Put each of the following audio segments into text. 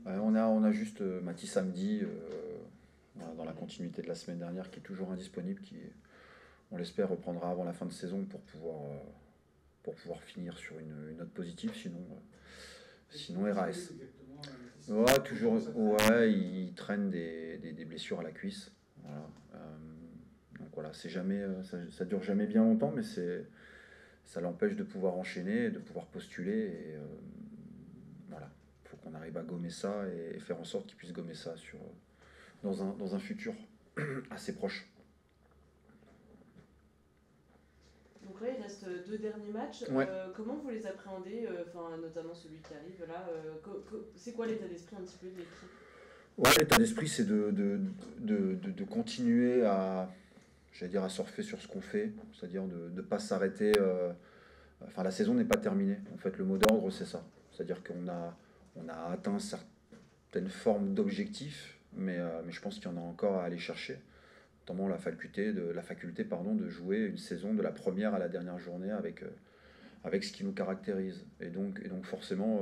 On a juste Mathis samedi, voilà, dans la continuité de la semaine dernière, qui est toujours indisponible, on l'espère, reprendra avant la fin de saison pour pouvoir finir sur une note positive, Qu'est-ce sinon qui t'arrive RAS. exactement, Mathis? Ouais, Comment toujours, ça t'arrive? ouais, il traîne des blessures à la cuisse. Voilà. Donc voilà, ça dure jamais bien longtemps, mais ça l'empêche de pouvoir enchaîner, de pouvoir postuler. Et voilà, il faut qu'on arrive à gommer ça et faire en sorte qu'il puisse gommer ça dans un futur assez proche. Donc là, il reste deux derniers matchs. Ouais, Comment vous les appréhendez, enfin, notamment celui qui arrive là c'est quoi l'état d'esprit un petit peu de l'équipe? ouais, l'état d'esprit, c'est de continuer j'allais dire, à surfer sur ce qu'on fait, c'est-à-dire de ne pas s'arrêter. Enfin, la saison n'est pas terminée. En fait, le mot d'ordre, c'est ça. C'est-à-dire qu'on a atteint certaines formes d'objectifs, mais je pense qu'il y en a encore à aller chercher. Notamment la faculté pardon, de jouer une saison de la première à la dernière journée avec ce qui nous caractérise. Et donc forcément,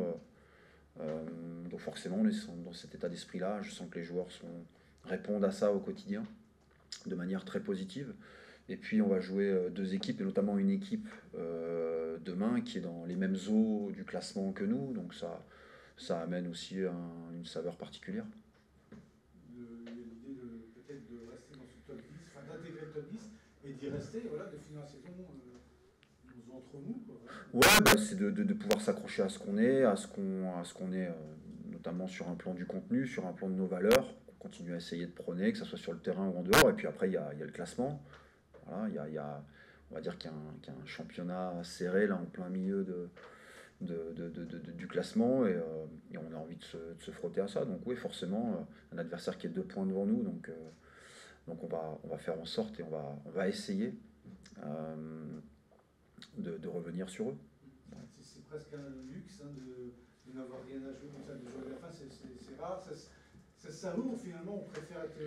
on est dans cet état d'esprit-là. Je sens que les joueurs répondent à ça au quotidien de manière très positive. Et puis on va jouer deux équipes, et notamment une équipe demain qui est dans les mêmes eaux du classement que nous. Donc ça amène aussi une saveur particulière. Il y a l'idée peut-être de rester dans ce top 10, enfin d'intégrer le top 10 et d'y rester, voilà, de finir la saison entre nous, quoi, voilà. Ouais, bah, c'est de pouvoir s'accrocher à ce qu'on est, à ce qu'on est, notamment sur un plan du contenu, sur un plan de nos valeurs, qu'on continue à essayer de prôner, que ce soit sur le terrain ou en dehors. Et puis après, il y a le classement. Voilà, on va dire qu'il y a un championnat serré là en plein milieu du classement, et on a envie de se frotter à ça. Donc oui, forcément, un adversaire qui est 2 points devant nous, donc on va faire en sorte et on va essayer de revenir sur eux. Ouais. C'est presque un luxe hein, de n'avoir rien à jouer comme ça, de jouer à la fin, c'est rare. Ça se savoure finalement, on préfère être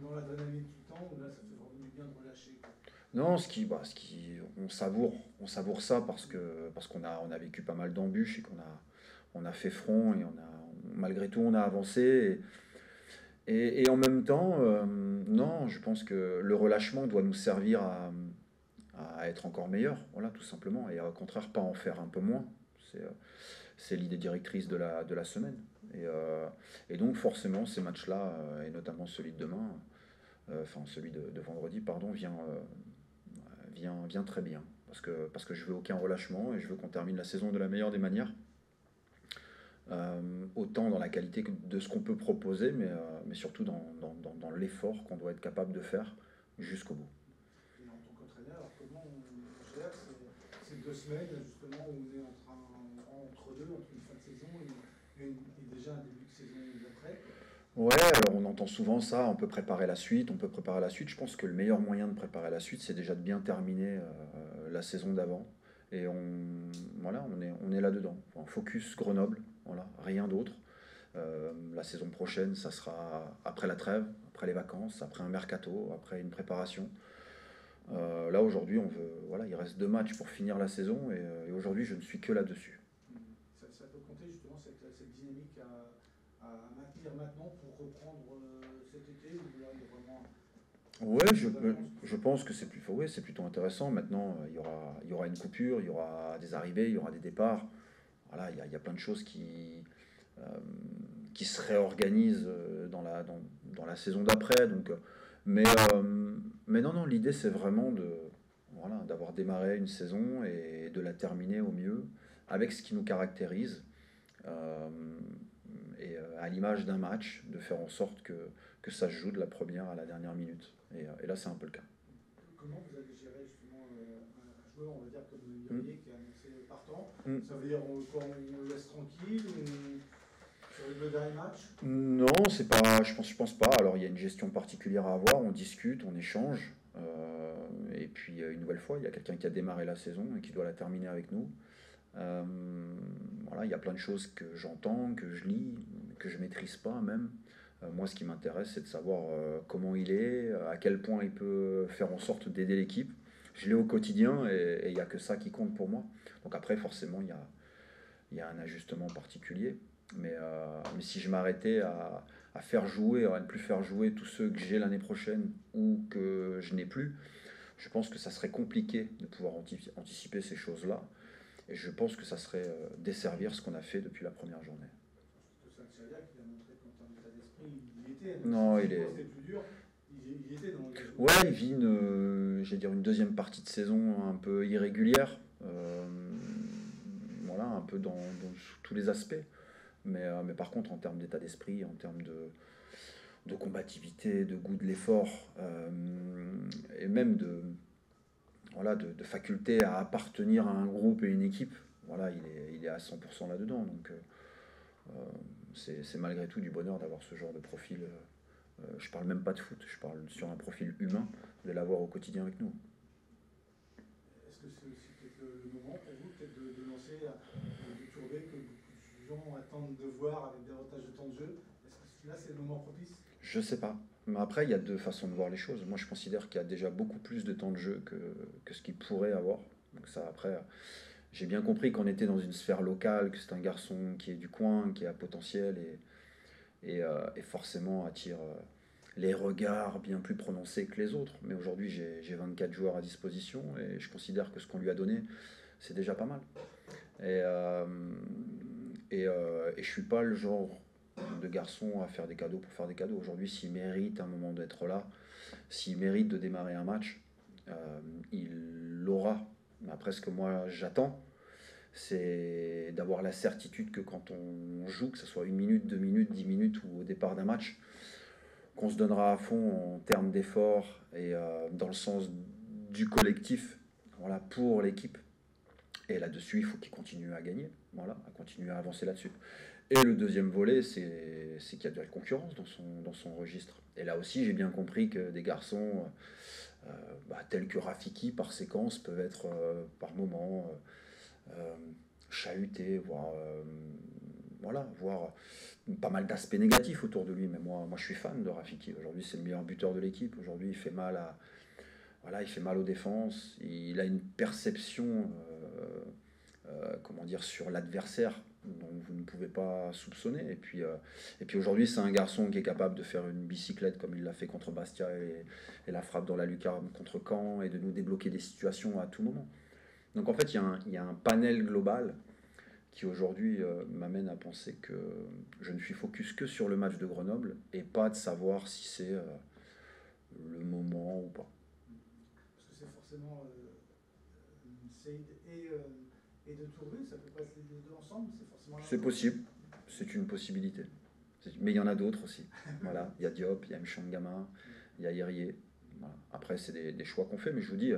dans l'adrénaline tout le temps, où là ça fait vraiment du bien de relâcher, quoi. Non, on savoure ça parce qu'on a vécu pas mal d'embûches et qu'on a fait front, et malgré tout on a avancé. Et en même temps, non, je pense que le relâchement doit nous servir à être encore meilleurs, voilà, tout simplement, et au contraire pas en faire un peu moins. C'est, euh, c'est l'idée directrice de la semaine. Et donc forcément ces matchs-là, et notamment celui de demain, enfin celui de vendredi, pardon, vient très bien. Parce que je veux aucun relâchement et je veux qu'on termine la saison de la meilleure des manières. Autant dans la qualité de ce qu'on peut proposer, mais surtout dans l'effort qu'on doit être capable de faire jusqu'au bout. Et en tant qu'entraîneur, alors comment on gère ces 2 semaines justement où on est entre deux, entre une fin de saison et déjà un début de saison d'après, quoi. Ouais, alors on entend souvent ça, on peut préparer la suite, on peut préparer la suite. Je pense que le meilleur moyen de préparer la suite, c'est déjà de bien terminer la saison d'avant. Et voilà, on est là-dedans. Enfin, focus Grenoble, voilà, rien d'autre. La saison prochaine, ça sera après la trêve, après les vacances, après un mercato, après une préparation. Là aujourd'hui, voilà, il reste 2 matchs pour finir la saison, et aujourd'hui, je ne suis que là-dessus. Ça peut compter justement cette dynamique à maintenir maintenant pour reprendre cet été où là il y a vraiment Ouais, un peu d'avance, je pense que ouais, c'est plutôt intéressant. Maintenant, il y aura une coupure, il y aura des arrivées, il y aura des départs. Voilà, il y a plein de choses euh, qui se réorganisent dans la saison d'après. Mais, mais non, non, l'idée c'est vraiment voilà, d'avoir démarré une saison et de la terminer au mieux avec ce qui nous caractérise. euh, et à l'image d'un match, de faire en sorte que ça se joue de la première à la dernière minute. Et là, c'est un peu le cas. comment vous allez gérer justement un joueur, on va dire comme Mm. Murier qui a annoncé partant? Mm. Ça veut dire on le laisse tranquille sur les 2 derniers matchs? Non, je pense pas. Alors, il y a une gestion particulière à avoir. On discute, on échange. Et puis, une nouvelle fois, il y a quelqu'un qui a démarré la saison et qui doit la terminer avec nous. Euh, voilà, il y a plein de choses que j'entends, que je lis, que je maîtrise pas même. Moi, ce qui m'intéresse, c'est de savoir comment il est, à quel point il peut faire en sorte d'aider l'équipe. Je l'ai au quotidien, et il n'y a que ça qui compte pour moi. Donc après, forcément, il y a un ajustement particulier. Mais si je m'arrêtais à faire jouer, à ne plus faire jouer tous ceux que j'ai l'année prochaine ou que je n'ai plus, je pense que ça serait compliqué de pouvoir anticiper ces choses-là. Et je pense que ça serait desservir ce qu'on a fait depuis la première journée. C'est un Xavier qui a montré qu'en termes d'état d'esprit, il était. Non, il C'était est. plus dur, il était dans les jours. Ouais, il vit j'allais dire une deuxième partie de saison un peu irrégulière. Voilà, un peu sous tous les aspects. Mais par contre, en termes d'état d'esprit, en termes de combativité, de goût de l'effort, et même de faculté à appartenir à un groupe et une équipe, voilà, il est à 100% là-dedans. Donc c'est malgré tout du bonheur d'avoir ce genre de profil. Je parle même pas de foot, je parle sur un profil humain, de l'avoir au quotidien avec nous. Est-ce que c'est aussi peut-être le moment pour vous peut-être de lancer de Tourbet que beaucoup de gens attendent de voir avec davantage de temps de jeu? Est-ce que là c'est le moment propice? Je sais pas. Mais après, il y a deux façons de voir les choses. Moi, je considère qu'il y a déjà beaucoup plus de temps de jeu que ce qu'il pourrait avoir. Donc ça, après, j'ai bien compris qu'on était dans une sphère locale, que c'est un garçon qui est du coin, qui a potentiel et forcément attire les regards bien plus prononcés que les autres. Mais aujourd'hui, j'ai 24 joueurs à disposition et je considère que ce qu'on lui a donné, c'est déjà pas mal. Et, euh, et je suis pas le genre de garçon à faire des cadeaux pour faire des cadeaux. Aujourd'hui, s'il mérite un moment d'être là, s'il mérite de démarrer un match, il l'aura. Mais après, ce que moi j'attends, c'est d'avoir la certitude que quand on joue, que ce soit 1 minute, 2 minutes, 10 minutes ou au départ d'un match, qu'on se donnera à fond en termes d'effort et dans le sens du collectif, voilà, pour l'équipe. Et là-dessus, il faut qu'il continue à gagner, voilà, à continuer à avancer là-dessus. Et le deuxième volet, c'est qu'il y a de la concurrence dans son registre. Et là aussi, j'ai bien compris que des garçons tels que Rafiki, par séquence, peuvent être par moments chahutés, voire pas mal d'aspects négatifs autour de lui. Mais moi, je suis fan de Rafiki. Aujourd'hui, c'est le meilleur buteur de l'équipe. Aujourd'hui, il fait mal aux défenses. Il a une perception comment dire, sur l'adversaire dont vous ne pouvez pas soupçonner. Et puis aujourd'hui, c'est un garçon qui est capable de faire une bicyclette comme il l'a fait contre Bastia et la frappe dans la lucarne contre Caen et de nous débloquer des situations à tout moment. Donc en fait, il y a un panel global qui aujourd'hui m'amène à penser que je ne suis focus que sur le match de Grenoble et pas de savoir si c'est le moment ou pas. Parce que c'est forcément Saïd et de Tourbet, ça peut pas être les deux ensemble, c'est forcément. C'est possible, c'est une possibilité. Mais il y en a d'autres aussi. Voilà. Il y a Diop, il y a Mchangama, il y a Irié. Voilà. Après, c'est des choix qu'on fait, mais je vous dis,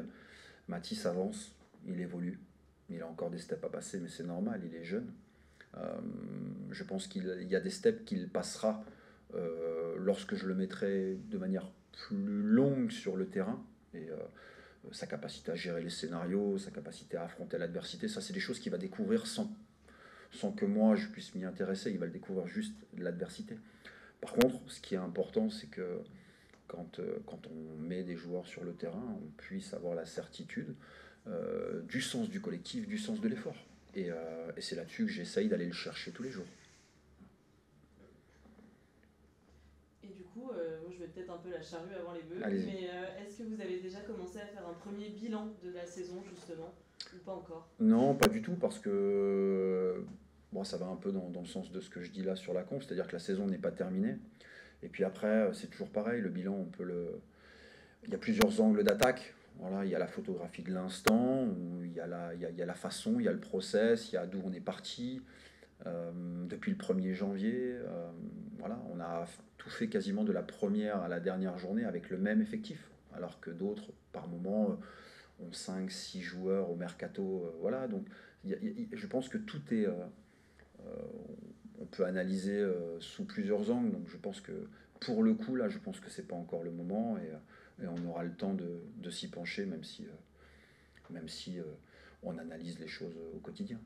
Mathis avance, il évolue. Il a encore des steps à passer, mais c'est normal, il est jeune. Je pense qu'il y a des steps qu'il passera lorsque je le mettrai de manière plus longue sur le terrain. Et sa capacité à gérer les scénarios, sa capacité à affronter l'adversité, ça c'est des choses qu'il va découvrir sans que moi je puisse m'y intéresser. Il va le découvrir juste de l'adversité. Par contre, ce qui est important, c'est que quand on met des joueurs sur le terrain, on puisse avoir la certitude du sens du collectif, du sens de l'effort. Et c'est là-dessus que j'essaye d'aller le chercher tous les jours. Et du coup, moi je vais peut-être un peu la charrue avant les bœufs, Allez-y. mais est-ce que vous avez déjà commencé à faire un premier bilan de la saison justement, ou pas encore? Non, pas du tout, parce que bon, ça va un peu dans le sens de ce que je dis là sur la conf, c'est-à-dire que la saison n'est pas terminée. Et puis après, c'est toujours pareil, le bilan, il y a plusieurs angles d'attaque. Voilà, il y a la photographie de l'instant, où il y a la façon, il y a le process, il y a d'où on est parti. Depuis le 1er janvier, voilà, on a tout fait quasiment de la première à la dernière journée avec le même effectif, alors que d'autres, par moment, ont 5, 6 joueurs au mercato. Voilà, donc je pense que tout est. On peut analyser sous plusieurs angles, donc je pense que pour le coup, là, je pense que c'est pas encore le moment et on aura le temps de s'y pencher, même si on analyse les choses au quotidien.